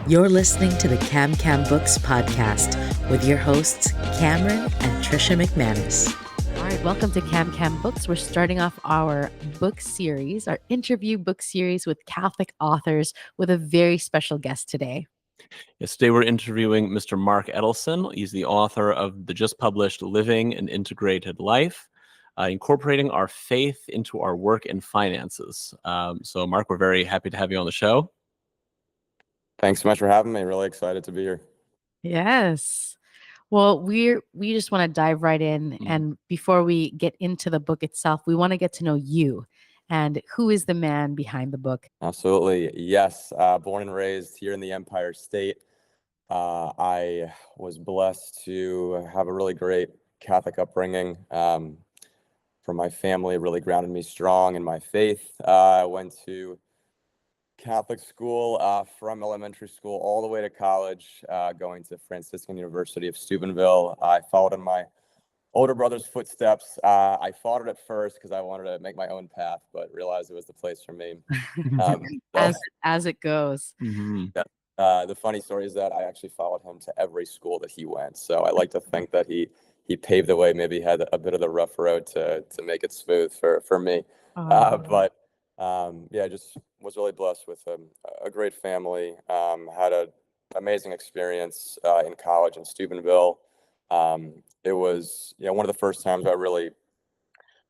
You're listening to the Cam Books podcast with your hosts, Cameron and Trisha McManus. All right, welcome to Cam Books. We're starting off our book series, our interview book series with Catholic authors with a very special guest today. Yes, today we're interviewing Mr. Mark Edelson. He's the author of the just published Living an Integrated Life, incorporating our faith into our work and finances. So, Mark, we're very happy to have you on the show. Thanks so much for having me. Really excited to be here. Yes. Well, we just want to dive right in. And before we get into the book itself, we want to get to know you and who is the man behind the book. Absolutely. Yes. Born and raised here in the Empire State. I was blessed to have a really great Catholic upbringing. From my family, really grounded me strong in my faith. I went to Catholic school from elementary school all the way to college, going to Franciscan University of Steubenville. I followed in my older brother's footsteps. I fought it at first because I wanted to make my own path, but realized it was the place for me. As it goes. Mm-hmm. The funny story is that I actually followed him to every school that he went. So I like to think that he paved the way, maybe had a bit of the rough road to make it smooth for me. Yeah, just was really blessed with a great family. Had an amazing experience in college in Steubenville. It was one of the first times I really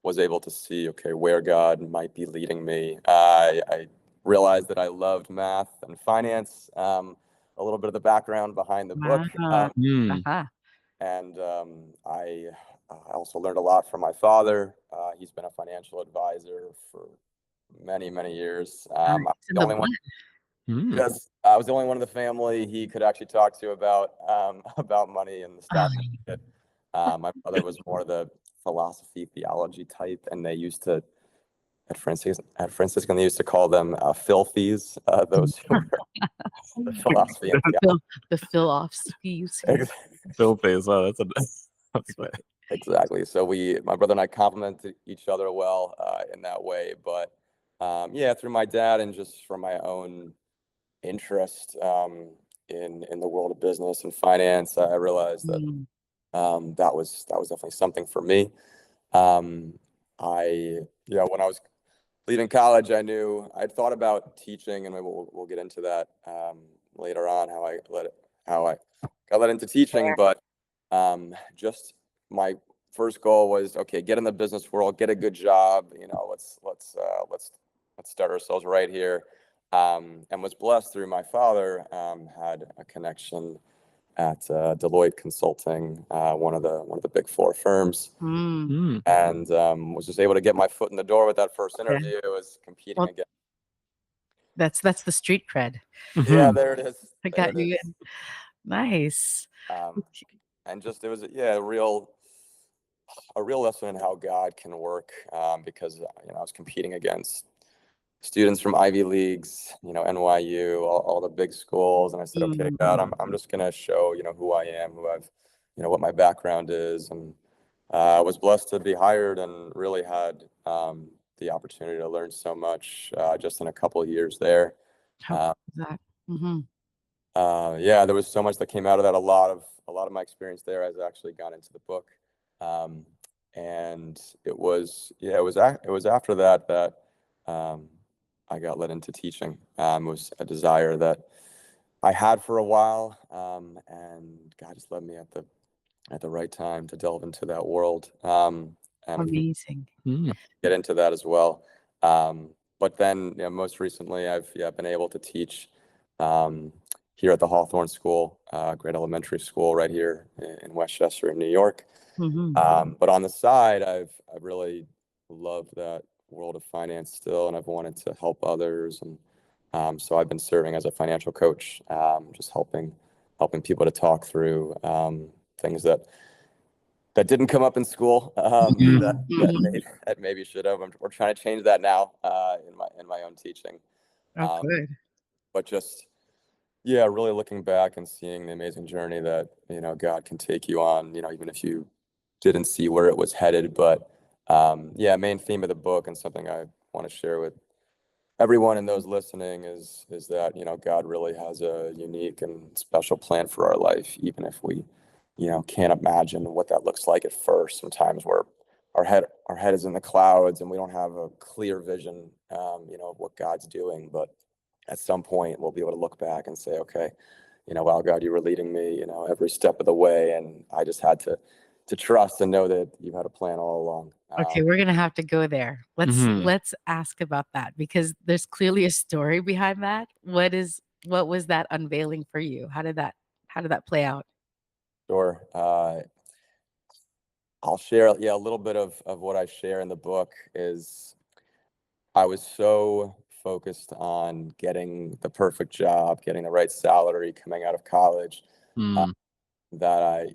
was able to see, where God might be leading me. I realized that I loved math and finance, a little bit of the background behind the book. And I also learned a lot from my father. He's been a financial advisor for many, many years. I was the only one. Yes, I was the only one in the family he could actually talk to about money and the stock market. My brother was more the philosophy, theology type, and they used to at Franciscan they used to call them filthies. Those who were the philosophy and theology. The philosophies. Filthies. Oh, that's good. Exactly. So my brother and I complemented each other well in that way. But through my dad and just from my own interest in the world of business and finance, I realized that that was definitely something for me. When I was leaving college, I'd thought about teaching, and we'll get into that later on how I got let into teaching. But just my first goal was get in the business world, get a good job. Let's start ourselves right here. And was blessed through my father, had a connection at Deloitte Consulting, one of the big four firms, and was just able to get my foot in the door with that first interview. It was competing again. That's the street cred. Yeah, there it is. I got you in. Nice. And just it was a real lesson in how God can work, because I was competing against students from Ivy Leagues, NYU, all the big schools. And I said, okay, God, I'm just going to show, who I am, who I've, what my background is. And I was blessed to be hired and really had the opportunity to learn so much just in a couple of years there. How was that? There was so much that came out of that. A lot of my experience there has actually gone into the book. And it was after that I got led into teaching. It was a desire that I had for a while, and God just led me at the right time to delve into that world. And amazing. Get into that as well. But then, most recently, I've been able to teach here at the Hawthorne School, great elementary school right here in Westchester, in New York. But on the side, I've really loved that world of finance still, and I've wanted to help others, and so I've been serving as a financial coach, just helping people to talk through things that didn't come up in school, that maybe should have. We're trying to change that now in my own teaching. Good. But just really looking back and seeing the amazing journey that God can take you on, even if you didn't see where it was headed. But main theme of the book, and something I want to share with everyone in those listening is that, God really has a unique and special plan for our life, even if we, can't imagine what that looks like at first. Sometimes our head is in the clouds and we don't have a clear vision, of what God's doing. But at some point we'll be able to look back and say, okay, wow, God, you were leading me, every step of the way. And I just had to trust and know that you had a plan all along. Okay, we're gonna have to go there. Let's ask about that, because there's clearly a story behind that. What was that unveiling for you? How did that play out? Sure. I'll share, a little bit of what I share in the book is I was so focused on getting the perfect job, getting the right salary coming out of college, uh, Mm. that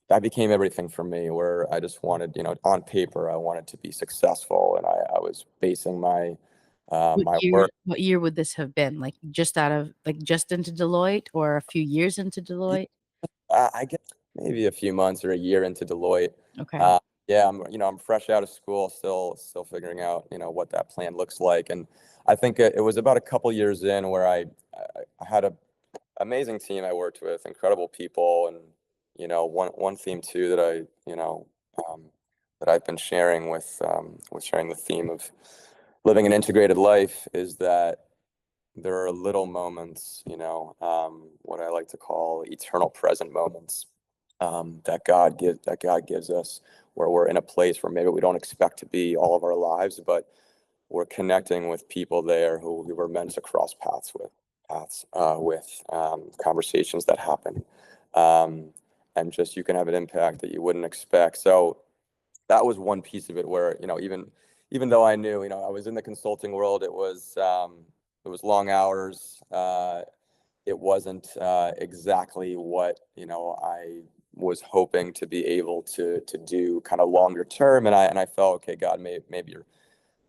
that became everything for me, where I just wanted, on paper, I wanted to be successful. And I was basing my work. What year would this have been? Like just into Deloitte, or a few years into Deloitte? I guess maybe a few months or a year into Deloitte. Okay. Uh, yeah, I'm fresh out of school, still figuring out, what that plan looks like. And I think it was about a couple years in where I had a amazing team I worked with, incredible people. And, one theme too that um, that I've been sharing with sharing the theme of living an integrated life is that there are little moments, what I like to call eternal present moments, that God gives us, where we're in a place where maybe we don't expect to be all of our lives, but we're connecting with people there who we were meant to cross paths with conversations that happen, um, and just you can have an impact that you wouldn't expect. So that was one piece of it where, even though I knew, I was in the consulting world, it was long hours. It wasn't exactly what, I was hoping to be able to do kind of longer term. And I felt, okay, God, maybe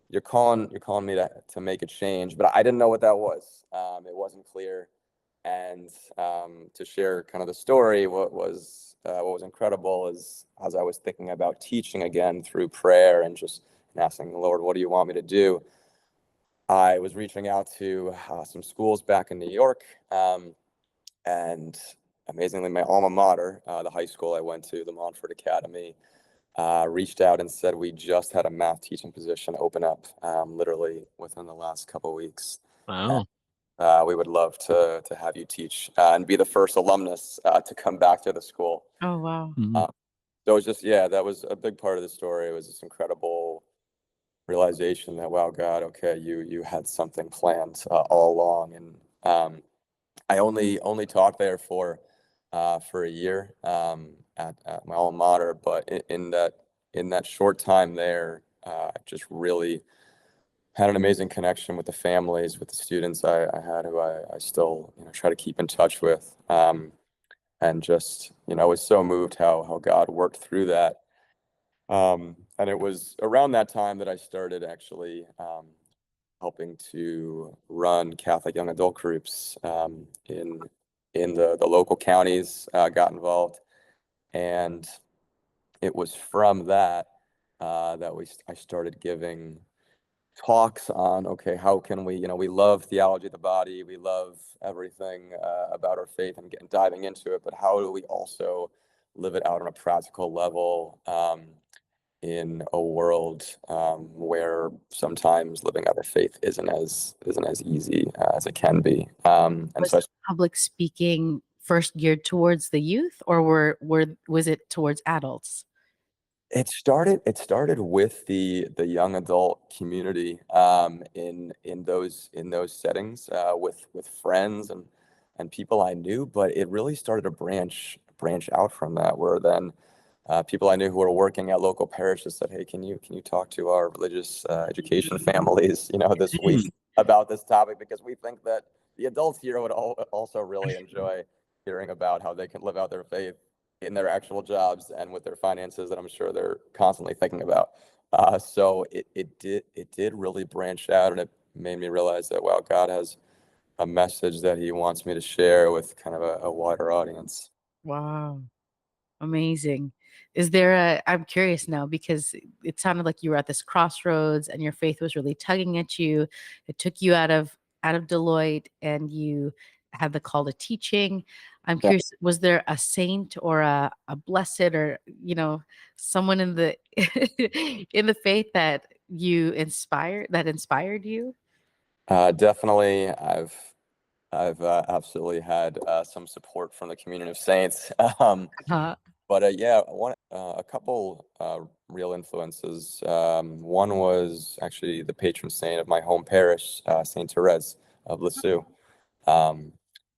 you're calling me to make a change, but I didn't know what that was. It wasn't clear. And to share kind of the story, what was incredible is, as I was thinking about teaching again through prayer and just asking the Lord, what do you want me to do? I was reaching out to some schools back in New York, and amazingly, my alma mater, the high school I went to, the Montfort Academy, reached out and said, we just had a math teaching position open up, literally within the last couple of weeks. Wow. We would love to have you teach and be the first alumnus to come back to the school. Oh, wow. Mhm. So it was just, yeah, that was a big part of the story. It was this incredible realization that, wow, God, okay, you had something planned all along. And I only taught there for a year, at my alma mater, but in that short time there, just really had an amazing connection with the families, with the students I had, who I still, try to keep in touch with, and just, was so moved how God worked through that. And it was around that time that I started actually helping to run Catholic young adult groups, in the local counties. Got involved, and it was from that I started giving talks on, okay, how can we, we love theology of the body, we love everything about our faith and diving into it, but how do we also live it out on a practical level, in a world where sometimes living out our faith isn't as easy as it can be. And Was so the public speaking first geared towards the youth, or was it towards adults? it started with the young adult community, in those settings, with friends and people I knew, but it really started to branch out from that, where then people I knew who were working at local parishes said, "Hey, can you talk to our religious education families, this week about this topic, because we think that the adults here would also really enjoy hearing about how they can live out their faith in their actual jobs and with their finances that I'm sure they're constantly thinking about." So it did really branch out, and it made me realize that, wow, God has a message that He wants me to share with kind of a wider audience. Wow. Amazing. Is there I'm curious now because it sounded like you were at this crossroads and your faith was really tugging at you. It took you out of Deloitte and you had the call to teaching. I'm Yeah. curious, was there a saint or a blessed or, someone in the in the faith that inspired you? Definitely, I've absolutely had some support from the community of saints. Uh, But yeah, a couple real influences. One was actually the patron saint of my home parish, Saint Therese of Lisieux. Um,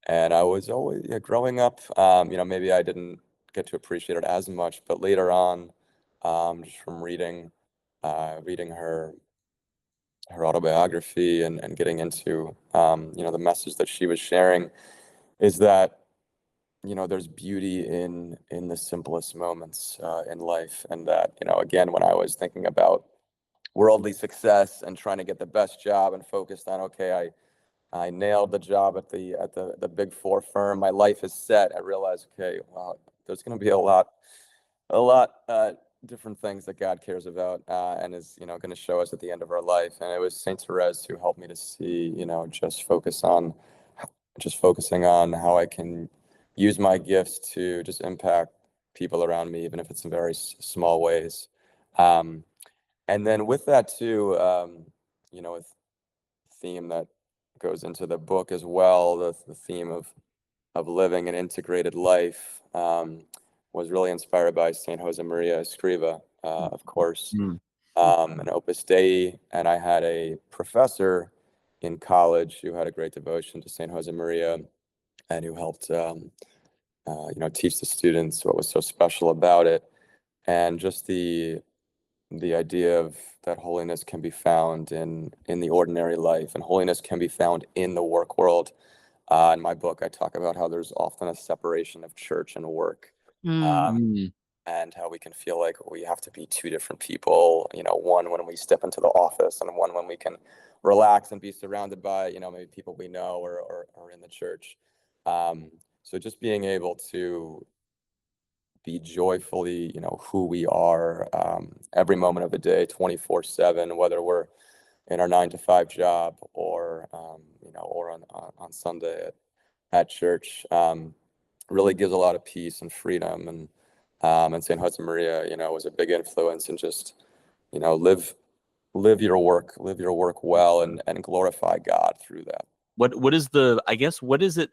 and I was always, yeah, growing up, maybe I didn't get to appreciate it as much, but later on, just from reading her autobiography and getting into, the message that she was sharing is that there's beauty in the simplest moments in life, and that again, when I was thinking about worldly success and trying to get the best job and focused on, okay, I nailed the job at the big four firm, my life is set. I realized, okay, wow, there's going to be a lot different things that God cares about, and is going to show us at the end of our life. And it was Saint Therese who helped me to see, just focusing on how I can use my gifts to just impact people around me, even if it's in very small ways. Um, and then with that too, a theme that goes into the book as well, the theme of living an integrated life, was really inspired by Saint Jose Maria Escriva, of course, Mm. and Opus Dei. And I had a professor in college who had a great devotion to Saint Jose Maria, and who helped teach the students what was so special about it, and just the idea of that holiness can be found in the ordinary life, and holiness can be found in the work world. In my book, I talk about how there's often a separation of church and work, mm, um, Mm. and how we can feel like we have to be two different people. One when we step into the office, and one when we can relax and be surrounded by maybe people we know or in the church. So just being able to be joyfully, who we are, every moment of the day, 24/7, whether we're in our 9 to 5 job or, or on Sunday at church, really gives a lot of peace and freedom. And St. Jose Maria, was a big influence, and just, live your work well, and glorify God through that. What is the, I guess, what is it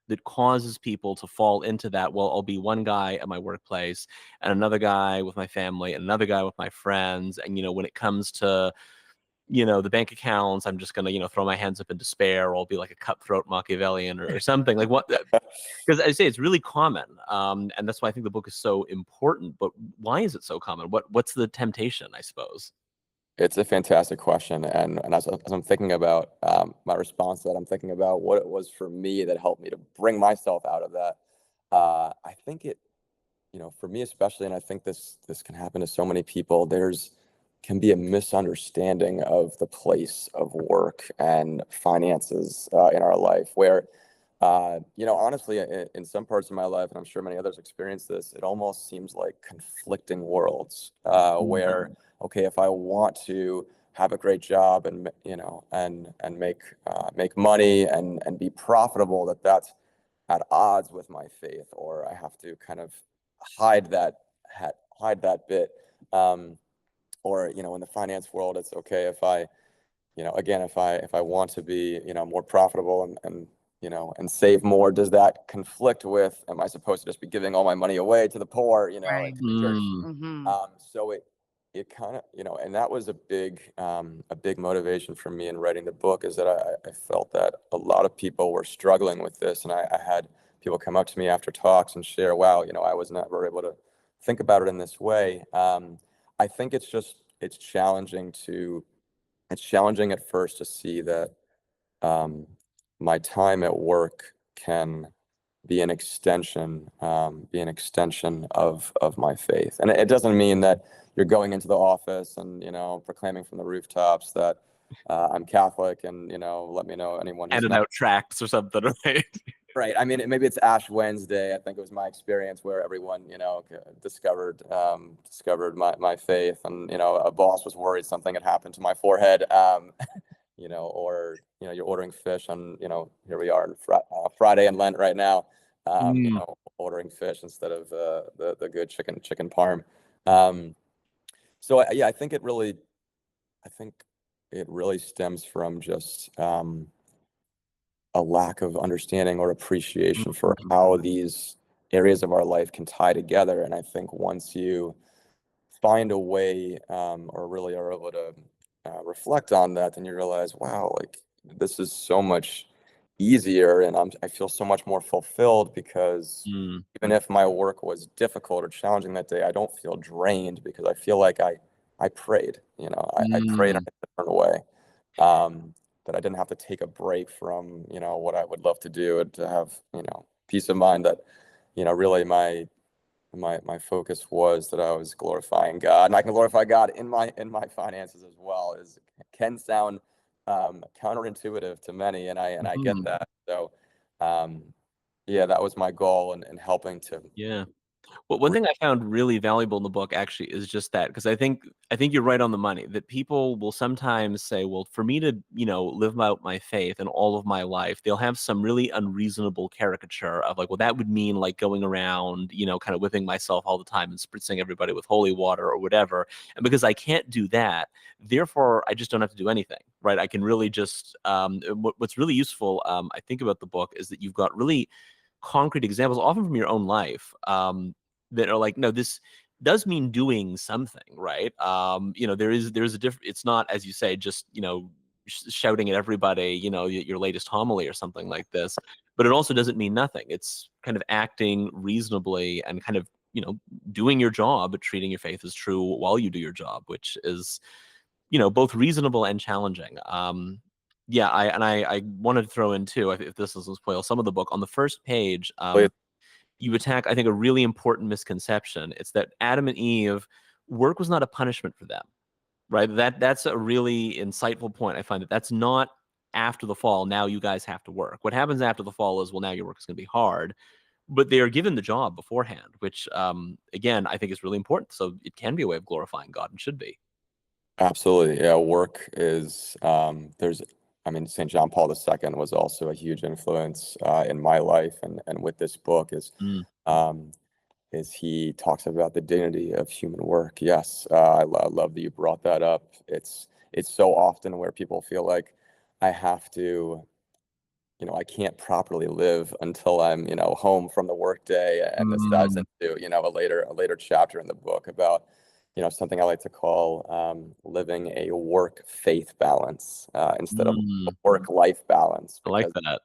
that causes people to fall into that? Well, I'll be one guy at my workplace and another guy with my family and another guy with my friends. And, when it comes to, the bank accounts, I'm just going to, throw my hands up in despair, or I'll be like a cutthroat Machiavellian or something like what, because I say it's really common. And that's why I think the book is so important. But why is it so common? What's the temptation, I suppose? It's a fantastic question, and as I'm thinking about my response to that, I'm thinking about what it was for me that helped me to bring myself out of that. I think it, for me especially, and I think this can happen to so many people. Can be a misunderstanding of the place of work and finances in our life, where honestly, in some parts of my life, and I'm sure many others experience this, it almost seems like conflicting worlds, where, okay, if I want to have a great job and, and make money and be profitable, that's at odds with my faith, or I have to kind of hide that hide that bit. Or, in the finance world, it's okay if I, again, if I want to be, more profitable and save more, does that conflict with, am I supposed to just be giving all my money away to the poor, right. and to the church? Hmm. So it kind of, and that was a big motivation for me in writing the book, is that I felt that a lot of people were struggling with this. And I had people come up to me after talks and share, wow, I was never able to think about it in this way. I think it's challenging at first to see that um, my time at work can be an extension of my faith. And it doesn't mean that you're going into the office and, proclaiming from the rooftops that I'm Catholic, and, let me know anyone who's Handing not. out tracts or something, right? Right. I mean, maybe it's Ash Wednesday. I think it was my experience where everyone, discovered my faith, and a boss was worried something had happened to my forehead. Or you're ordering fish, and here we are on Friday in Lent right now. Ordering fish instead of the good chicken parm. So yeah, I think it really stems from just a lack of understanding or appreciation for how these areas of our life can tie together. And I think once you find a way, or really are able to reflect on that, then you realize, wow, like this is so much easier, and I feel so much more fulfilled, because Mm. even if my work was difficult or challenging that day, I don't feel drained, because I feel like I prayed, I prayed in a different way. That I didn't have to take a break from, what I would love to do, and to have, peace of mind that, really my focus was that I was glorifying God, and I can glorify God in my finances as well. It can sound counterintuitive to many, and I get that. So, yeah, that was my goal, in helping to. Yeah. Well, one thing I found really valuable in the book actually is just that, because I think you're right on the money, that people will sometimes say, well, for me to, live out my faith and all of my life, they'll have some really unreasonable caricature of like, well, that would mean like going around, kind of whipping myself all the time and spritzing everybody with holy water or whatever. And because I can't do that, therefore I just don't have to do anything, right? I can really just, what's really useful, I think, about the book is that you've got really concrete examples, often from your own life, that are like, no, this does mean doing something, right? There's a different. It's not, as you say, just shouting at everybody, your latest homily or something like this. But it also doesn't mean nothing. It's kind of acting reasonably and kind of doing your job, but treating your faith as true while you do your job, which is both reasonable and challenging. Yeah, I wanted to throw in too, if this doesn't spoil some of the book, on the first page, you attack, I think, a really important misconception. It's that Adam and Eve, work was not a punishment for them, right? That's a really insightful point. I find that's not after the fall. Now you guys have to work. What happens after the fall is, well, now your work is going to be hard, but they are given the job beforehand, which, again, I think is really important. So it can be a way of glorifying God, and should be. Absolutely. Yeah. Work is, St. John Paul II was also a huge influence in my life, and with this book Mm. is he talks about the dignity of human work. Yes. I love that you brought that up. It's so often where people feel like I have to, I can't properly live until I'm, home from the workday. And this dives into, a later chapter in the book about, something I like to call living a work-faith balance instead of a work-life balance. I like Because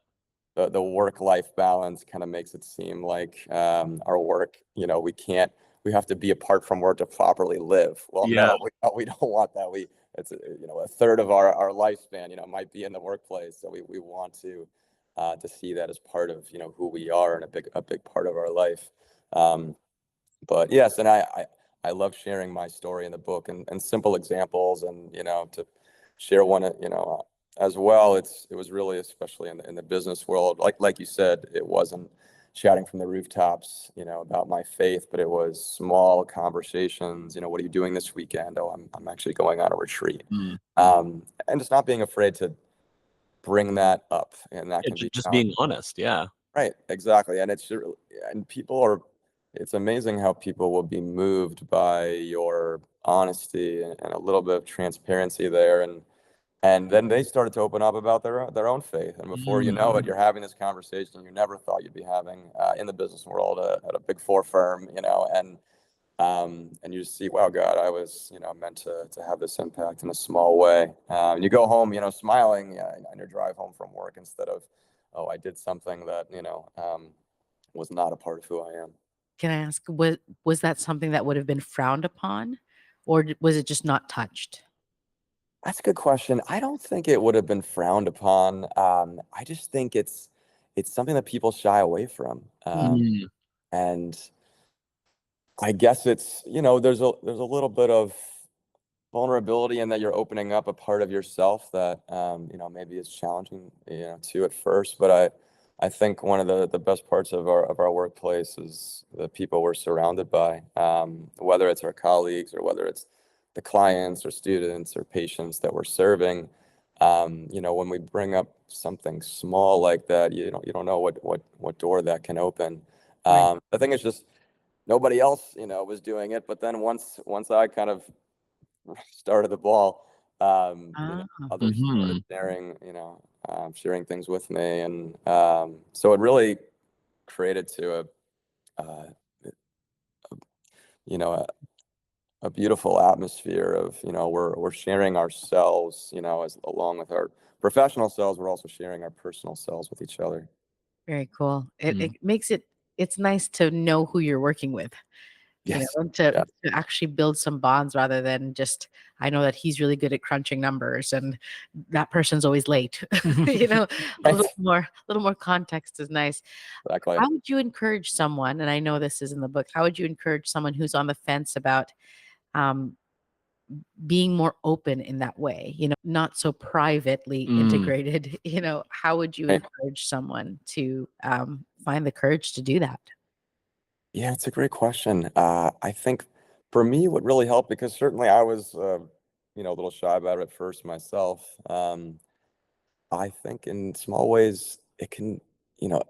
that. the work-life balance kind of makes it seem like our work, we have to be apart from work to properly live. Well, Yeah. no, we don't want that. It's a third of our lifespan, might be in the workplace. So we want to see that as part of, who we are, and a big part of our life. But yes, and I love sharing my story in the book, and simple examples, and to share one, as well. It was really, especially in the business world, like you said, it wasn't shouting from the rooftops, about my faith, but it was small conversations. What are you doing this weekend? Oh, I'm actually going on a retreat. And just not being afraid to bring that up, and that can be Just being honest. Yeah. right. Exactly. And it's amazing how people will be moved by your honesty, and a little bit of transparency there. And then they started to open up about their own faith. And before you know it, you're having this conversation you never thought you'd be having in the business world at a Big Four firm, and you just see, wow, God, I was, meant to have this impact in a small way. And you go home, smiling on your drive home from work, instead of, oh, I did something that, was not a part of who I am. Can I ask, was that something that would have been frowned upon, or was it just not touched? That's a good question. I don't think it would have been frowned upon. I just think it's something that people shy away from. And I guess it's, there's a little bit of vulnerability in that you're opening up a part of yourself that, maybe is challenging, too, at first. But I think one of the best parts of our workplace is the people we're surrounded by, whether it's our colleagues or whether it's the clients or students or patients that we're serving. When we bring up something small like that, you don't know what door that can open. Right. I think it's just nobody else, was doing it. But then once I kind of started the ball, Ah, others started Hmm. sharing things with me, and so it really created to uh, you know, a beautiful atmosphere of, we're sharing ourselves, as along with our professional selves, we're also sharing our personal selves with each other. very cool. It Mm. it makes it's nice to know who you're working with, Yes. and Yeah. to actually build some bonds rather than just, I know that he's really good at crunching numbers and that person's always late. You know, Right. a little more context is nice. Exactly. How would you encourage someone, and I know this is in the book, how would you encourage someone who's on the fence about um, being more open in that way, not so privately Mm. integrated? How would you Right. encourage someone to find the courage to do that? Yeah, it's a great question. I think for me, what really helped, because certainly I was, a little shy about it at first myself. I think in small ways it can, you know,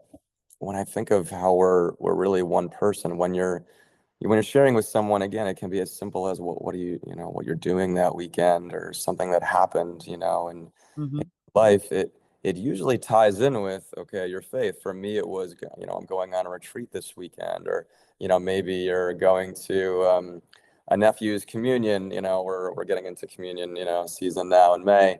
when I think of how we're really one person, when you're sharing with someone, again, it can be as simple as what do what you're doing that weekend, or something that happened, in Hmm. life. It usually ties in with, okay, your faith. For me, it was, I'm going on a retreat this weekend, or maybe you're going to a nephew's communion. We're getting into communion, season now in May.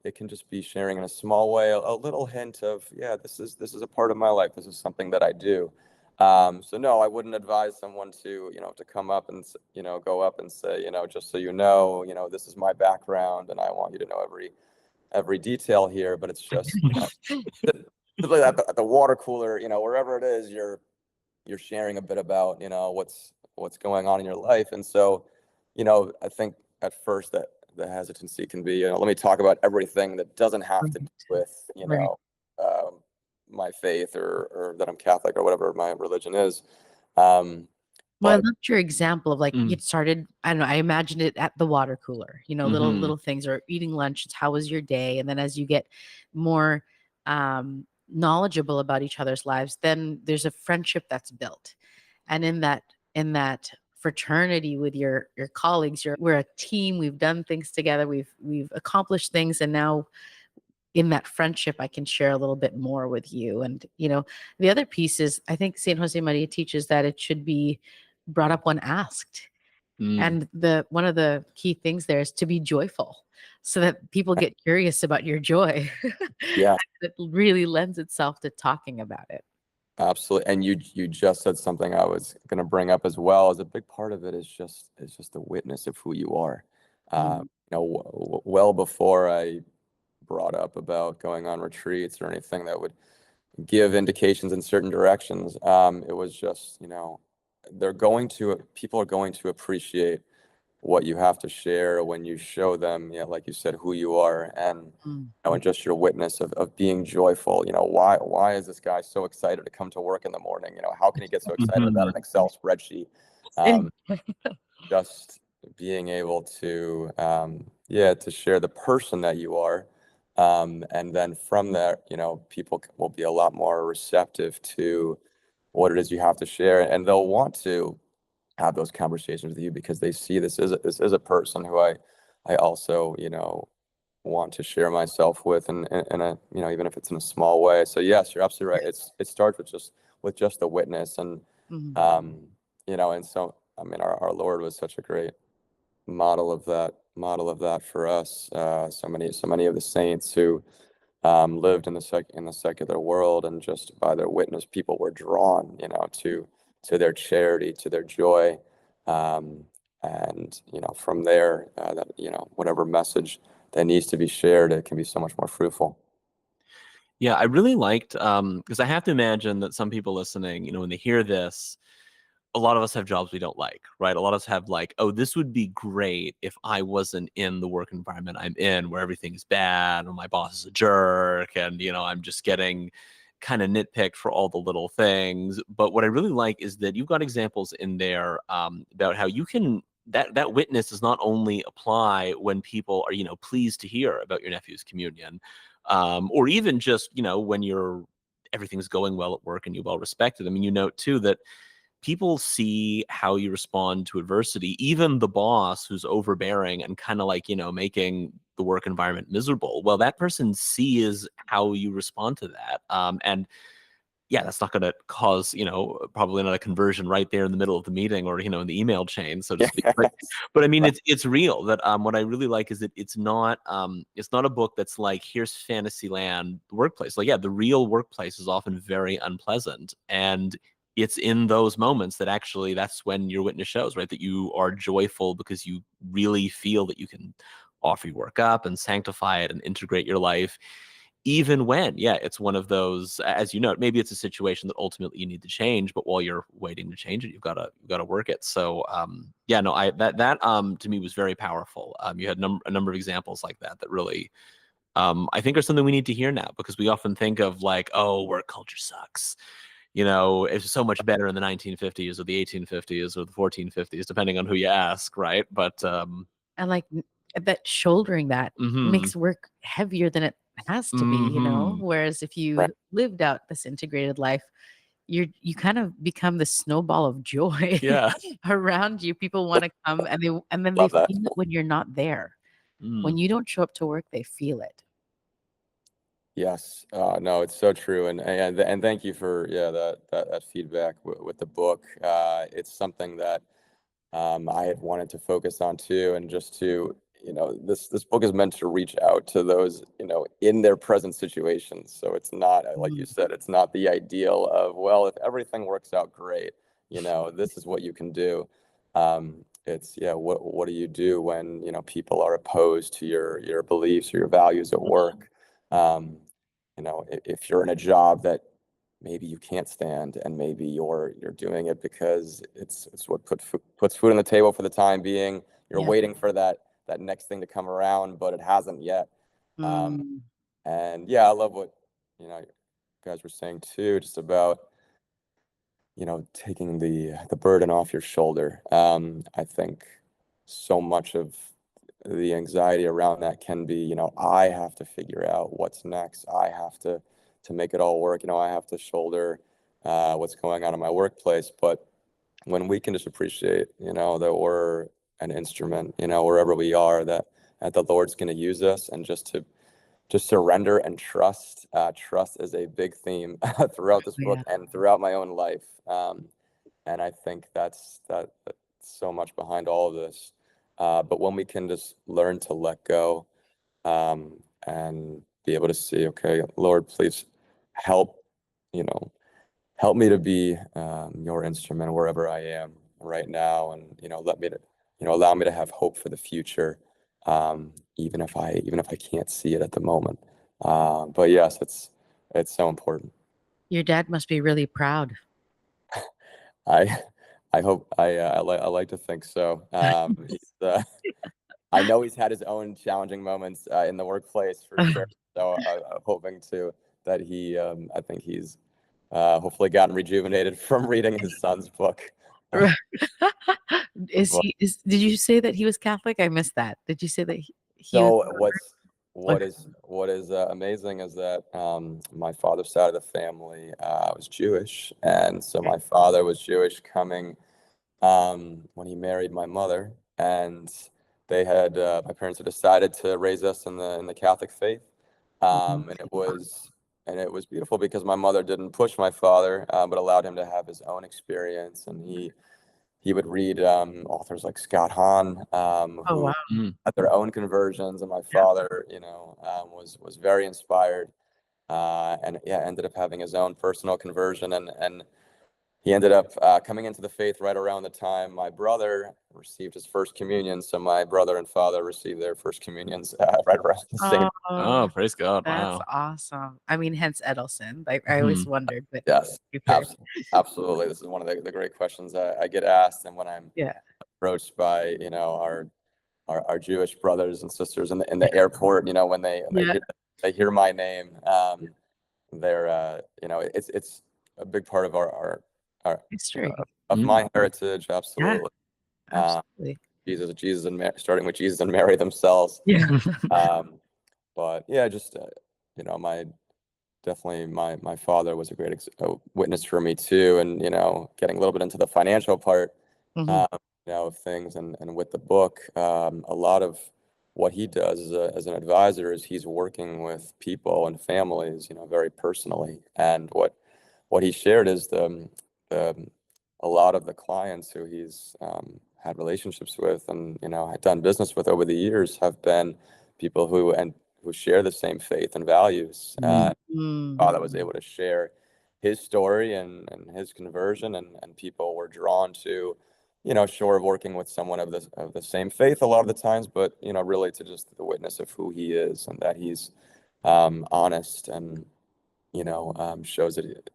It can just be sharing in a small way, a little hint of, yeah, this is a part of my life. This is something that I do. So no, I wouldn't advise someone to come up and, go up and say, just so this is my background and I want you to know every detail here. But it's just, typically at the water cooler, wherever it is, you're sharing a bit about, what's going on in your life. And so, I think at first that the hesitancy can be, let me talk about everything that doesn't have to do Right. with, Right. um, my faith, or that I'm Catholic, or whatever my religion is. Um, Well, I but loved your example of, like, you Mm. started, I don't know, I imagined it at the water cooler, Mhm. little things, or eating lunch. It's how was your day? And then as you get more knowledgeable about each other's lives, then there's a friendship that's built. And in that fraternity with your colleagues, we're a team, we've done things together, we've accomplished things, and now in that friendship I can share a little bit more with you. And the other piece is, I think Saint Jose Maria teaches that it should be brought up when asked. Mm. And the one of the key things there is to be joyful, so that people get curious about your joy. yeah, It really lends itself to talking about it. absolutely. And you just said something I was going to bring up as well. As a big part of it is just the witness of who you are. Mm, Well before I brought up about going on retreats or anything that would give indications in certain directions. It was just, people are going to appreciate what you have to share when you show them, like you said, who you are, mm. and just your witness of being joyful. Why is this guy so excited to come to work in the morning? How can he get so excited about Mhm. an Excel spreadsheet? Um, just being able to, to share the person that you are. And then from there, people will be a lot more receptive to what it is you have to share, and they'll want to have those conversations with you, because they see this is a person who I also, want to share myself with, and a, even if it's in a small way. So yes, you're absolutely right. It starts with just the witness. And Mhm. um, and so, I mean, our Lord was such a great model of that for us. So many of the saints who lived in the secular world, and just by their witness, people were drawn, to their charity, to their joy, um, and from there, that whatever message that needs to be shared, it can be so much more fruitful. Yeah, I really liked because I have to imagine that some people listening, when they hear this, a lot of us have jobs we don't like, right? A lot of us have like, oh, this would be great if I wasn't in the work environment I'm in, where everything is bad, or my boss is a jerk, and I'm just getting kind of nitpicked for all the little things. But what I really like is that you've got examples in there about how you can that witness does not only apply when people are, pleased to hear about your nephew's communion, or even just, when everything's going well at work and you're well respected. I mean, you note too that people see how you respond to adversity, even the boss who's overbearing and kind of like, making the work environment miserable. Well, that person sees how you respond to that. And yeah, that's not going to cause, probably not a conversion right there in the middle of the meeting or, in the email chain, so to speak. But I mean, it's real that what I really like is that it's not a book that's like, here's Fantasyland workplace. Like, yeah, the real workplace is often very unpleasant. And it's in those moments that actually that's when your witness shows, right? That you are joyful because you really feel that you can offer your work up and sanctify it and integrate your life. Even when, yeah, it's one of those, as you know, maybe it's a situation that ultimately you need to change, but while you're waiting to change it, you've got to work it. So, yeah, no, that to me was very powerful. You had a number of examples like that really, I think are something we need to hear now, because we often think of like, oh, work culture sucks. It's so much better in the 1950s or the 1850s or the 1450s, depending on who you ask, right? But And like, I bet shouldering that makes work heavier than it has to be, whereas if you Right. lived out this integrated life, you kind of become the snowball of joy Yeah. around you. People want to come, and then they Love that. feel it when you're not there. When you don't show up to work, they feel it. Yes, no, it's so true, and thank you for that feedback with the book. It's something that I had wanted to focus on too, and just to this book is meant to reach out to those in their present situations. So it's not like you said, it's not the ideal of, well, if everything works out great, this is what you can do. It's what do you do when people are opposed to your beliefs or your values at work? If you're in a job that maybe you can't stand, and maybe you're doing it because it's what puts food on the table for the time being. You're Yeah. waiting for that next thing to come around, but it hasn't yet. Mm. And yeah, I love what you guys were saying too, just about taking the burden off your shoulder. I think so much of the anxiety around that can be, I have to figure out what's next. I have to make it all work. I have to shoulder what's going on in my workplace. But when we can just appreciate, that we're an instrument, wherever we are, that the Lord's going to use us, and just to surrender and trust. Trust is a big theme throughout this book and throughout my own life. And I think that's so much behind all of this. But when we can just learn to let go, and be able to see, okay, Lord, please help, help me to be your instrument wherever I am right now, and let me to, allow me to have hope for the future, even if I can't see it at the moment. But yes, it's so important. Your dad must be really proud. I hope I like to think so. I know he's had his own challenging moments in the workplace for sure. So hoping that he, I think he's hopefully gotten rejuvenated from reading his son's book. Did you say that he was Catholic? I missed that. Did you say that he So was? what is amazing is that my father's side of the family was Jewish, and so my father was Jewish coming when he married my mother, and they had my parents had decided to raise us in the Catholic faith, and it was beautiful because my mother didn't push my father, but allowed him to have his own experience, and he would read authors like Scott Hahn, who had their own conversions, and my father, was very inspired, and ended up having his own personal conversion, and he ended up coming into the faith right around the time my brother received his first communion. So my brother and father received their first communions right around the same. Oh, praise God! That's Wow. awesome. I mean, hence Edelson. I always wondered, but Yes, absolutely. This is one of the great questions I get asked, and when I'm approached by our Jewish brothers and sisters in the airport, when they hear my name, they're it's a big part of our History. of my heritage. Yeah, Absolutely. absolutely. Jesus and starting with Jesus and Mary themselves. Yeah. Um, but yeah, just my definitely my father was a great witness for me too, and getting a little bit into the financial part Mhm. of things, and with the book, a lot of what he does as an advisor is he's working with people and families, very personally. And what he shared is the a lot of the clients who he's had relationships with, and had done business with over the years, have been people who share the same faith and values. Mm. Father was able to share his story and his conversion, and people were drawn to, sure, working with someone of the same faith a lot of the times, but really to just the witness of who he is, and that he's honest, and shows that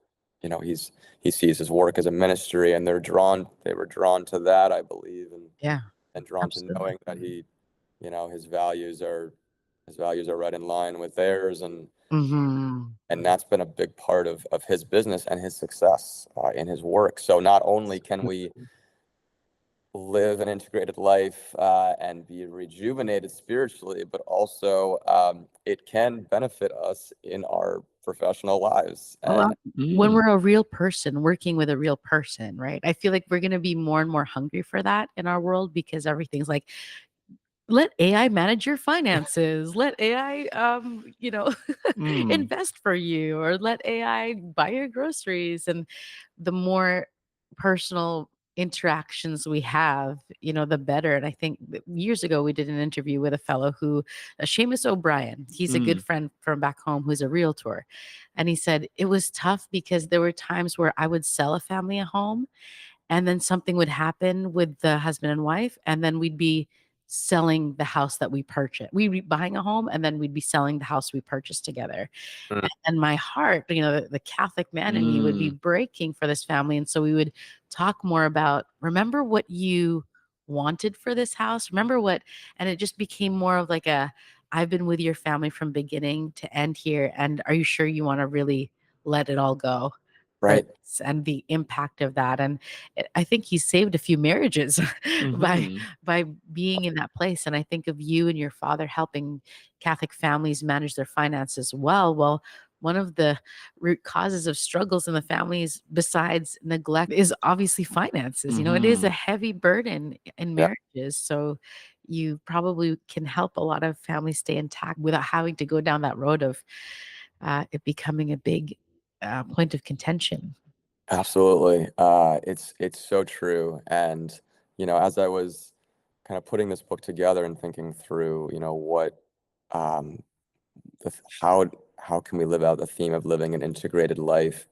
he sees his work as a ministry, and they were drawn to that, I believe, Yeah, and drawn to absolutely. knowing that his values are right in line with theirs, Mhm. and that's been a big part of his business and his success in his work. So not only can we live an integrated life and be rejuvenated spiritually, but also it can benefit us in our professional lives. Well, And when we're a real person working with a real person, right? I feel like we're going to be more and more hungry for that in our world, because everything's like, let AI manage your finances. Let AI, Mm. invest for you, or let AI buy your groceries. And the more personal interactions we have, the better. And I think years ago, we did an interview with a fellow Seamus O'Brien. He's a good Mm. friend from back home who's a realtor. And he said it was tough because there were times where I would sell a family a home, and then something would happen with the husband and wife, and then we'd be selling the house that we purchased. We'd be buying a home, and then we'd be selling the house we purchased together. Mm. And my heart, the Catholic man in me would be Mm. breaking for this family. And so we would talk more about, remember what you wanted for this house? Remember what, and it just became more of like I've been with your family from beginning to end here. And are you sure you want to really let it all go for right, this, and the impact of that? And I think he saved a few marriages by Mhm. by being in that place. And I think of you and your father helping Catholic families manage their finances well. Well, one of the root causes of struggles in the families, besides neglect, is obviously finances. It is a Mhm. heavy burden in yeah, marriages. So you probably can help a lot of families stay intact without having to go down that road of it becoming a big point of contention. absolutely. It's so true. And as I was kind of putting this book together and thinking through, what um, how can we live out the theme of living an integrated life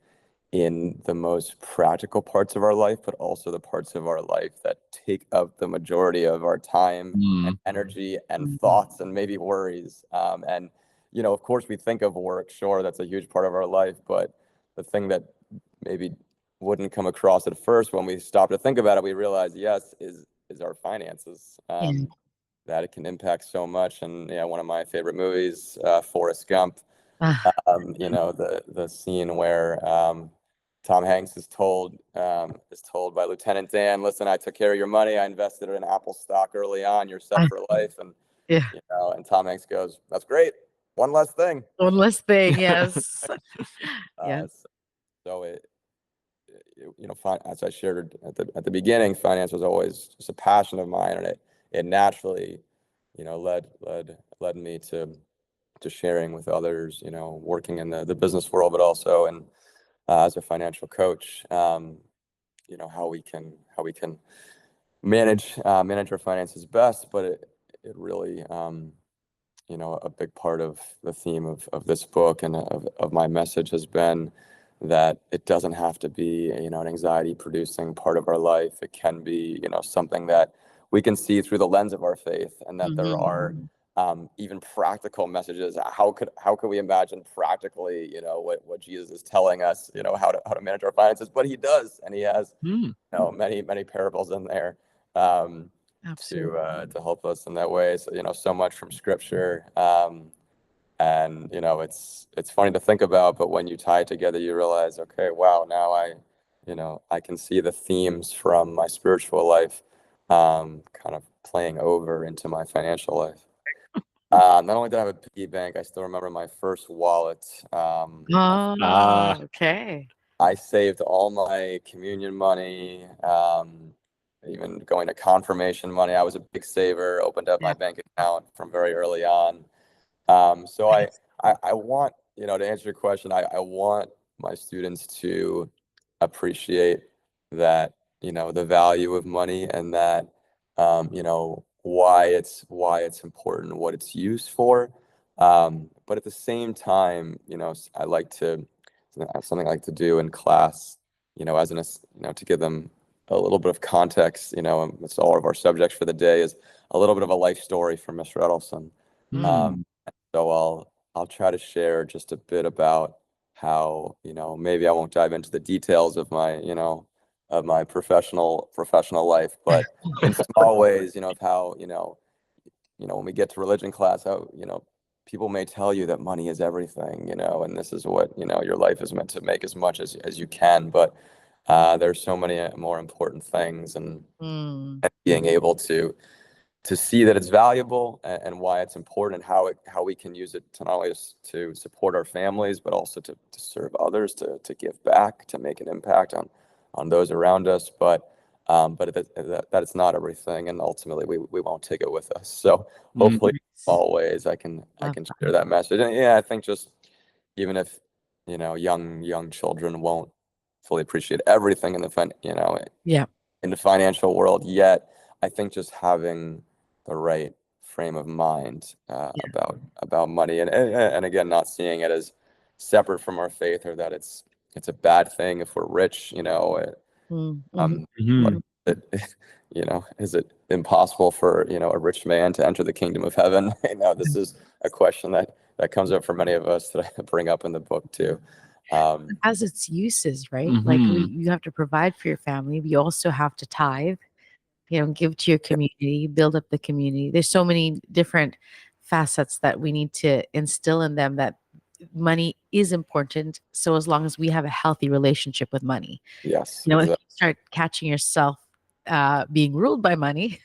in the most practical parts of our life, but also the parts of our life that take up the majority of our time and Mm. energy and Mhm. thoughts and maybe worries. And of course, we think of work. Sure, that's a huge part of our life, but the thing that maybe wouldn't come across at first when we stop to think about it, we realize, yes, is our finances. Yeah. That it can impact so much. And yeah, one of my favorite movies, Forrest Gump. Ah, The scene where Tom Hanks is told by Lieutenant Dan, "Listen, I took care of your money. I invested in Apple stock early on. You're set ah, for life." And yeah. and Tom Hanks goes, "That's great. One less thing." One less thing. Yes. Yeah. Uh, so as I shared at the beginning, finance was always just a passion of mine, and it naturally, led me to sharing with others, working in the business world, but also as a financial coach, how we can manage our finances best. But it really, a big part of the theme of this book and of my message has been that it doesn't have to be, an anxiety producing part of our life. It can be, something that we can see through the lens of our faith, and that there are Mhm. even practical messages. How could we imagine practically, what Jesus is telling us, how to manage our finances? But he does, and he has, Mm. many many parables in there. Um, Absolutely. to help us in that way. So so much from Scripture, And, it's funny to think about, but when you tie it together, you realize, okay, wow, now I can see the themes from my spiritual life, kind of playing over into my financial life. Not only did I have a piggy bank, I still remember my first wallet. Okay. I saved all my communion money, even going to confirmation money. I was a big saver, opened up my Yeah. bank account from very early on. So Nice. I want, to answer your question, I want my students to appreciate that, the value of money, and that, why it's important, what it's used for. But at the same time, I like to, something I like to do in class, to give them a little bit of context, and it's all of our subjects for the day, is a little bit of a life story from Mr. Edelson. Mm. So I'll try to share just a bit about how, maybe I won't dive into the details of my, of my professional life, but in small ways, of how, when we get to religion class, how, people may tell you that money is everything, and this is what, your life is meant to make as much as you can, but there's so many more important things, and Mm. being able to see that it's valuable, and why it's important, and how we can use it to not only to support our families, but also to serve others, to give back, to make an impact on those around us, but that it's not everything, and ultimately we won't take it with us. So hopefully, always I can Love share that message. And yeah, I think just even if young children won't fully appreciate everything in Yeah. in the financial world yet, I think just having the right frame of mind, about money, and again, not seeing it as separate from our faith, or that it's a bad thing if we're rich. Mm-hmm. Like, Mhm. is it impossible for a rich man to enter the kingdom of heaven? This is a question that comes up for many of us, that I bring up in the book too. Has its uses, right? Like Mhm. you have to provide for your family, but you also have to tithe, give to your community, build up the community. There's so many different facets that we need to instill in them, that money is important. So as long as we have a healthy relationship with money, Yes, if you exactly. start catching yourself being ruled by money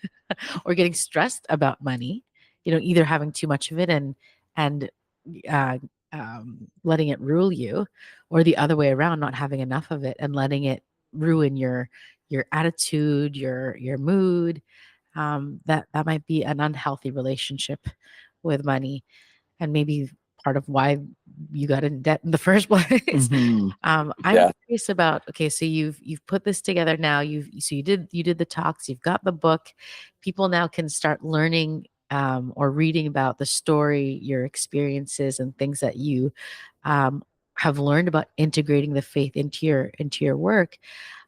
or getting stressed about money, either having too much of it and uh, letting it rule you, or the other way around, not having enough of it and letting it ruin your attitude, your mood. That might be an unhealthy relationship with money, and maybe part of why you got in debt in the first place. Mhm. I'm Yeah. curious about, okay, so you've put this together now. You did the talks. You've got the book. People now can start learning or reading about the story, your experiences, and things that you um, have learned about integrating the faith into your work.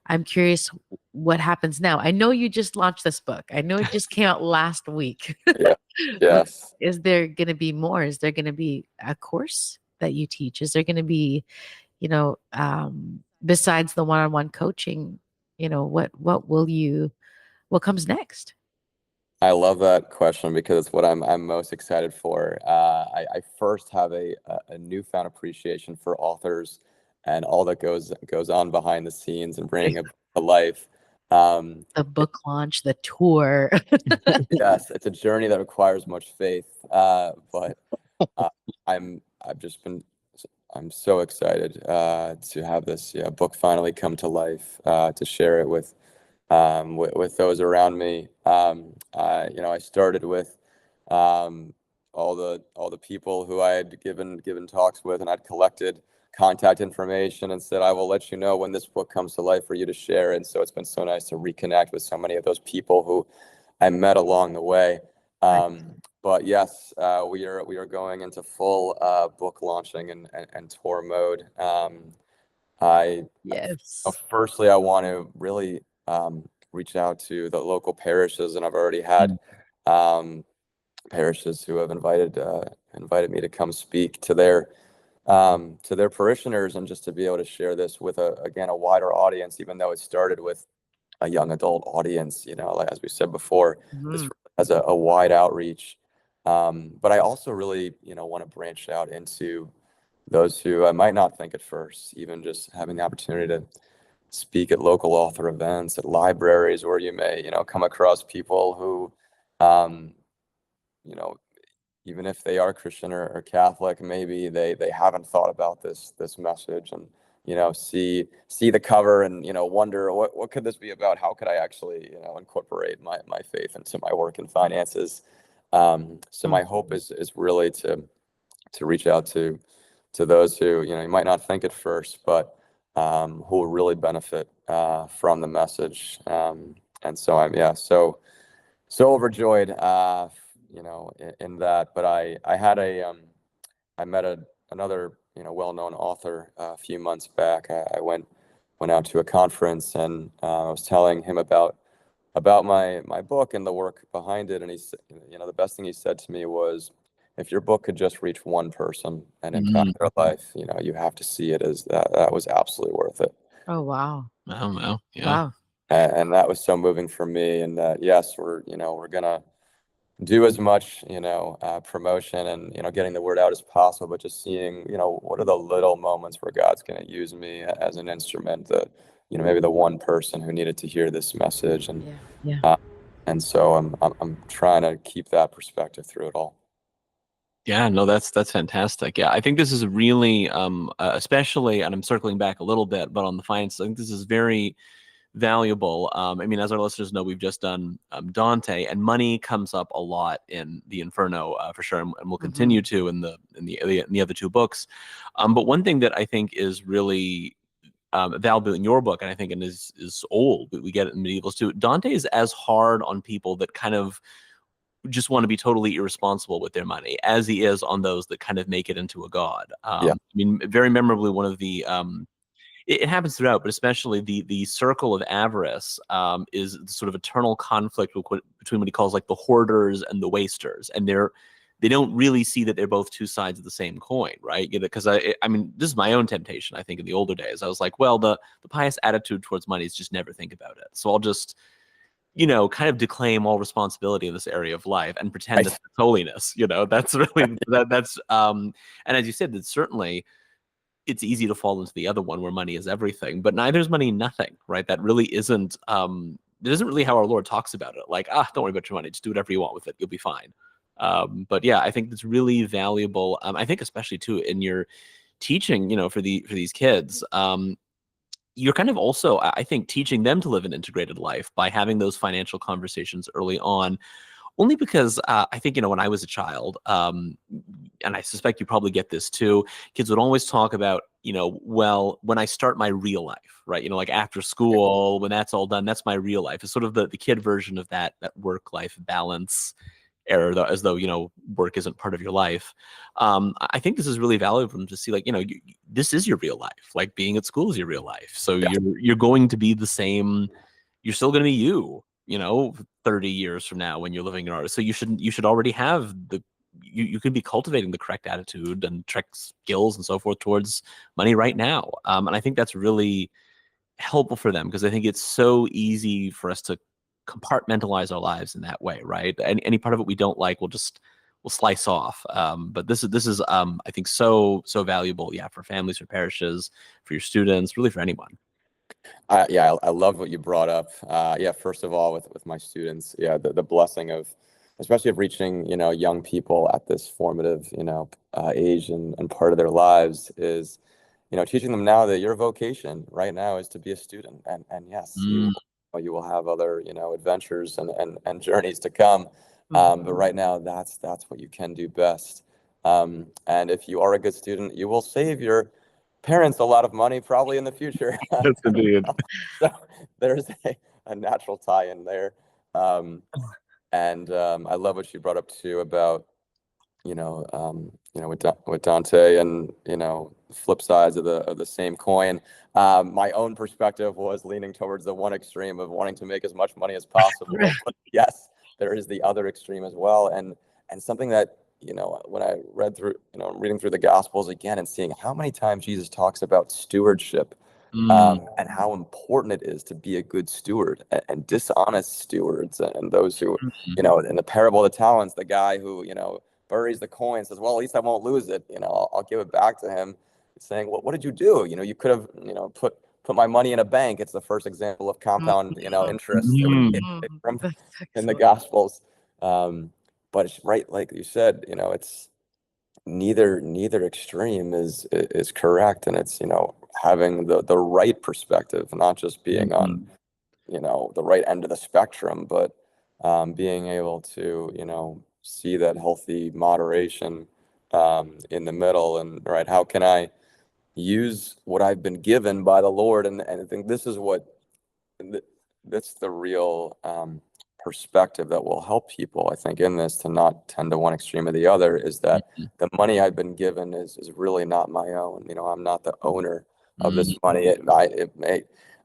I'm curious what happens now. I know you just launched this book. I know it just came out last week. Yeah. But Yes. is there going to be more? Is there going to be a course that you teach? Is there going to be, besides the one-on-one coaching, what comes next? I love that question, because it's what I'm most excited for. I first have a newfound appreciation for authors, and all that goes on behind the scenes, and bringing a book to life. The book launch, the tour. Yes, it's a journey that requires much faith, but uh, I've just been I'm so excited, to have this, book finally come to life, to share it with those around me. I started with, um, all the people who I had given talks with, and I'd collected contact information, and said, I will let you know when this book comes to life for you to share. And so it's been so nice to reconnect with so many of those people who I met along the way. But yes, we are going into full, book launching and tour mode. I Yes. Firstly, I want to really, reach out to the local parishes, and I've already had, Mm. um, parishes who have invited me to come speak to their parishioners, and just to be able to share this with a wider audience, even though it started with a young adult audience. Like, as we said before, this Mhm. has a wide outreach. But I also really, want to branch out into those who I might not think at first, even just having the opportunity to speak at local author events, at libraries, where you may, come across people who, um, you know, even if they are Christian or Catholic, maybe they haven't thought about this message, and see the cover and wonder what could this be about? How could I actually incorporate my faith into my work and finances? So my hope is really to reach out to those who you might not think at first, but who will really benefit from the message. And so I'm so overjoyed in that. But I had I met another well-known author a few months back. I went out to a conference, and I was telling him about my book and the work behind it, and he said, the best thing he said to me was, if your book could just reach one person and impact their life, you have to see it as that was absolutely worth it. Oh, wow. I don't know. Yeah. Wow. And that was so moving for me. And that, yes, we're gonna do as much, promotion and, getting the word out as possible, but just seeing, what are the little moments where God's going to use me as an instrument, that, maybe the one person who needed to hear this message. And, Yeah. and so I'm trying to keep that perspective through it all. Yeah, no, that's fantastic. Yeah, I think this is really, especially, and I'm circling back a little bit, but on the finance, I think this is very valuable. I mean, as our listeners know, we've just done Dante, and money comes up a lot in the Inferno for sure, and we'll continue to in the other two books. But one thing that I think is really valuable in your book, and I think it is old, but we get it in medievals too. Dante is as hard on people that kind of just want to be totally irresponsible with their money as he is on those that kind of make it into a god. I mean, very memorably, one of the it happens throughout, but especially the circle of avarice is sort of eternal conflict between what he calls like the hoarders and the wasters, and they don't really see that they're both two sides of the same coin, right? Because I mean, this is my own temptation. I think in the older days, I was like, well, the pious attitude towards money is just never think about it. So I'll just kind of declaim all responsibility in this area of life and pretend that it's holiness. That's really that's and as you said, that certainly it's easy to fall into the other one where money is everything, but neither is money nothing, right? That really isn't it isn't really how our Lord talks about it. Like, don't worry about your money, just do whatever you want with it, you'll be fine. But yeah, I think it's really valuable. I think especially too in your teaching, for these kids. You're kind of also, I think, teaching them to live an integrated life by having those financial conversations early on. Only because I think, when I was a child, and I suspect you probably get this too, kids would always talk about, well, when I start my real life, right? Like after school, when that's all done, that's my real life. It's sort of the kid version of that work-life balance error, as though, work isn't part of your life. I think this is really valuable for them to see, like, this is your real life. Like being at school is your real life. So you're going to be the same. You're still going to be you, 30 years from now when you're living in art. So you should already have you could be cultivating the correct attitude and correct skills and so forth towards money right now. And I think that's really helpful for them, because I think it's so easy for us to compartmentalize our lives in that way, right? Any part of it we don't like, we'll slice off. But this is I think so valuable, for families, for parishes, for your students, really for anyone. I love what you brought up. First of all, with my students, the blessing of, especially of reaching, young people at this formative, age and part of their lives is, teaching them now that your vocation right now is to be a student. And yes, you will have other, adventures and journeys to come. But right now, that's what you can do best. And if you are a good student, you will save your parents a lot of money probably in the future. That's indeed. So there's a natural tie in there. And I love what you brought up too about, with Dante and, flip sides of the same coin. My own perspective was leaning towards the one extreme of wanting to make as much money as possible. But yes, there is the other extreme as well. And something that, when I read through, reading through the Gospels again and seeing how many times Jesus talks about stewardship and how important it is to be a good steward, and dishonest stewards, and those who, in the parable of the talents, the guy who, buries the coin, says, well, at least I won't lose it. I'll give it back to him. Saying, well, what did you do? You could have, put my money in a bank. It's the first example of compound, interest that we get from in the Gospels. But it's right, like you said, it's neither extreme is correct, and it's having the right perspective, not just being on the right end of the spectrum, but being able to see that healthy moderation in the middle. And right, how can I use what I've been given by the Lord? And I think this is that's the real perspective that will help people, I think, in this, to not tend to one extreme or the other, is that the money I've been given is really not my own. I'm not the owner of this money.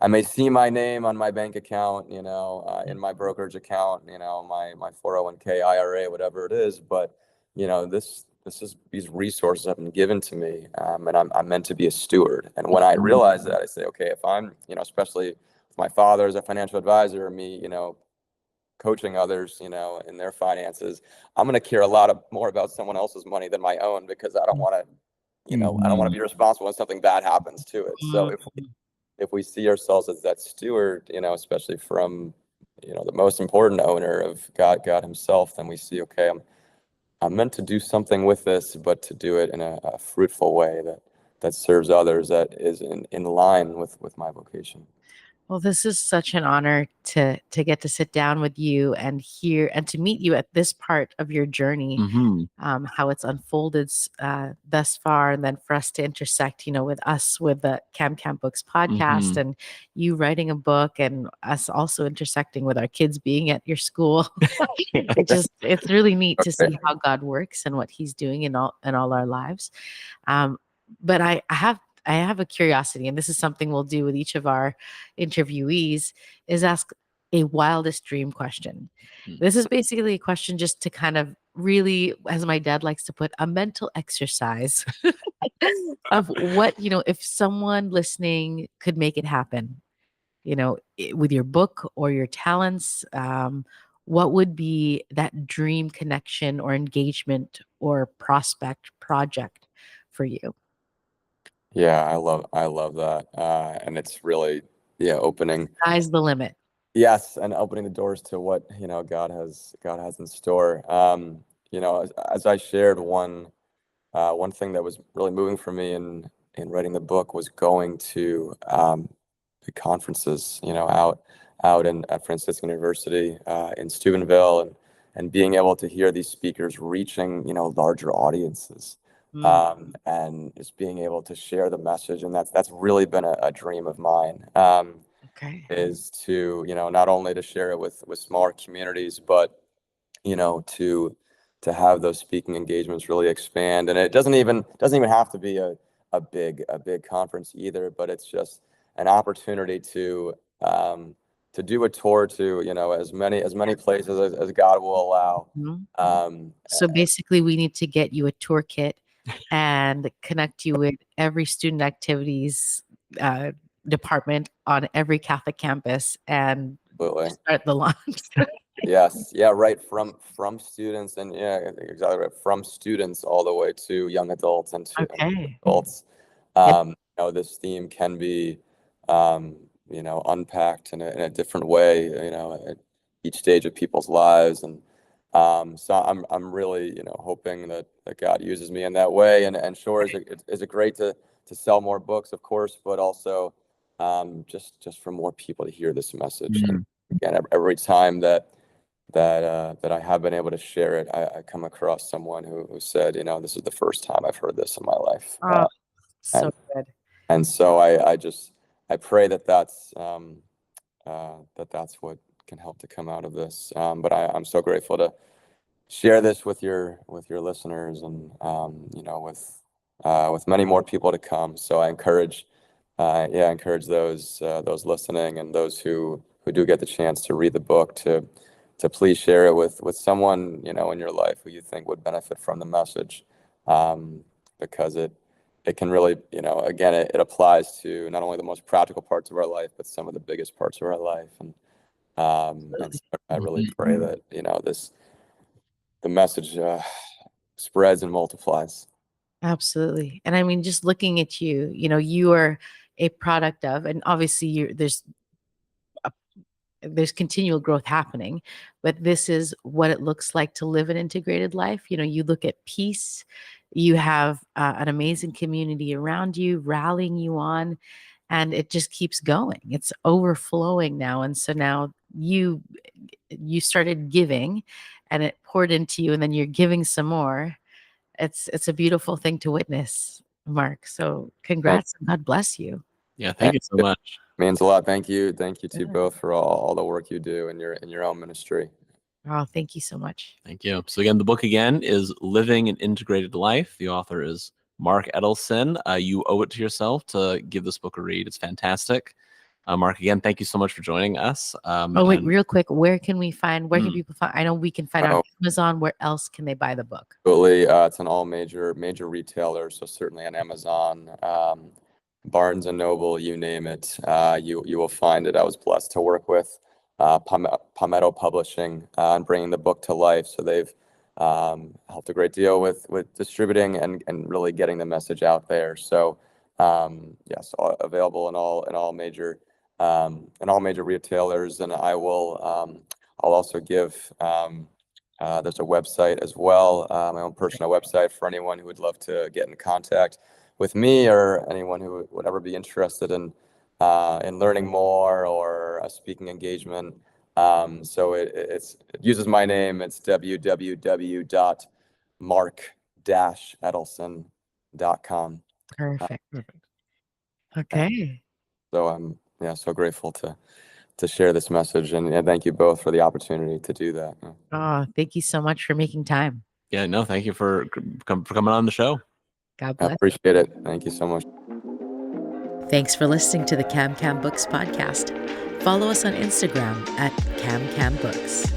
I may see my name on my bank account, in my brokerage account, my 401k, IRA, whatever it is, but this is, these resources have been given to me, and I'm meant to be a steward. And when I realize that, I say, okay, if I'm, especially with my father as a financial advisor, or me, coaching others, in their finances, I'm going to care a lot more about someone else's money than my own, because I don't want to, I don't want to be responsible when something bad happens to it. So if we see ourselves as that steward, especially from, the most important owner of God himself, then we see, okay, I'm meant to do something with this, but to do it in a fruitful way that serves others, that is in line with my vocation. Well, this is such an honor to get to sit down with you and hear and to meet you at this part of your journey, how it's unfolded thus far, and then for us to intersect, with us with the Cam Books podcast, and you writing a book, and us also intersecting with our kids being at your school. It's really neat to see how God works and what He's doing in all our lives. But I have a curiosity, and this is something we'll do with each of our interviewees, is ask a wildest dream question. This is basically a question just to kind of really, as my dad likes to put, a mental exercise of what, if someone listening could make it happen, with your book or your talents, what would be that dream connection or engagement or prospect project for you? Yeah, I love that. And it's really, opening. Sky's the limit. Yes, and opening the doors to what, God has in store. As I shared, one thing that was really moving for me in writing the book was going to the conferences, out at Franciscan University in Steubenville, and being able to hear these speakers reaching, larger audiences. And just being able to share the message, and that's really been a dream of mine. Is to, not only to share it with smaller communities, but to have those speaking engagements really expand. And it doesn't even have to be a big conference either, but it's just an opportunity to do a tour to, as many places as God will allow. So basically, we need to get you a tour kit and connect you with every student activities department on every Catholic campus, and start the launch. Yes. Yeah. Right. From students, and exactly right. From students all the way to young adults and to adults. This theme can be, unpacked in a different way, at each stage of people's lives. And so I'm really, hoping that God uses me in that way. And sure, is it great to sell more books, of course, but also just for more people to hear this message. And again, every time that I have been able to share it, I come across someone who said, this is the first time I've heard this in my life. So good. And so I pray that's what can help to come out of this. But I'm so grateful to share this with your listeners, and with many more people to come. So I encourage those listening, and those who do get the chance to read the book, to please share it with someone in your life who you think would benefit from the message, because it can really, again, it applies to not only the most practical parts of our life, but some of the biggest parts of our life. And so I really pray that, the message spreads and multiplies. Absolutely. And I mean, just looking at you, you are a product of, and obviously there's continual growth happening, but this is what it looks like to live an integrated life. You look at peace, you have an amazing community around you, rallying you on, and it just keeps going. It's overflowing now. And so now you started giving and it poured into you, and then you're giving some more. It's a beautiful thing to witness, Mark. So congrats and God bless you. Yeah, thank you so It much. means a lot. Thank you to you both for all the work you do in your own ministry. Oh, thank you so much. Thank you. So again, the book again is Living an Integrated Life. The author is Mark Edelson. You owe it to yourself to give this book a read. It's fantastic. Mark, again, thank you so much for joining us. Oh, wait, real quick. Where can people find? I know we can find it on Oh. Amazon. Where else can they buy the book? Absolutely. It's on all major retailers, so certainly on Amazon, Barnes and Noble, you name it, you will find it. I was blessed to work with Palmetto Publishing and bringing the book to life. So they've helped a great deal with distributing and really getting the message out there. So yes, available in all major retailers, and I'll also give. There's a website as well, my own personal website for anyone who would love to get in contact with me, or anyone who would ever be interested in learning more or a speaking engagement. So it uses my name. It's www.mark-edelson.com. Perfect. Okay. So I'm so grateful to share this message, and thank you both for the opportunity to do that. Oh, thank you so much for making time. Yeah, no, thank you for coming on the show. God I bless. appreciate it. Thank you so much. Thanks for listening to the Cam Books podcast. Follow us on Instagram at Cam Books.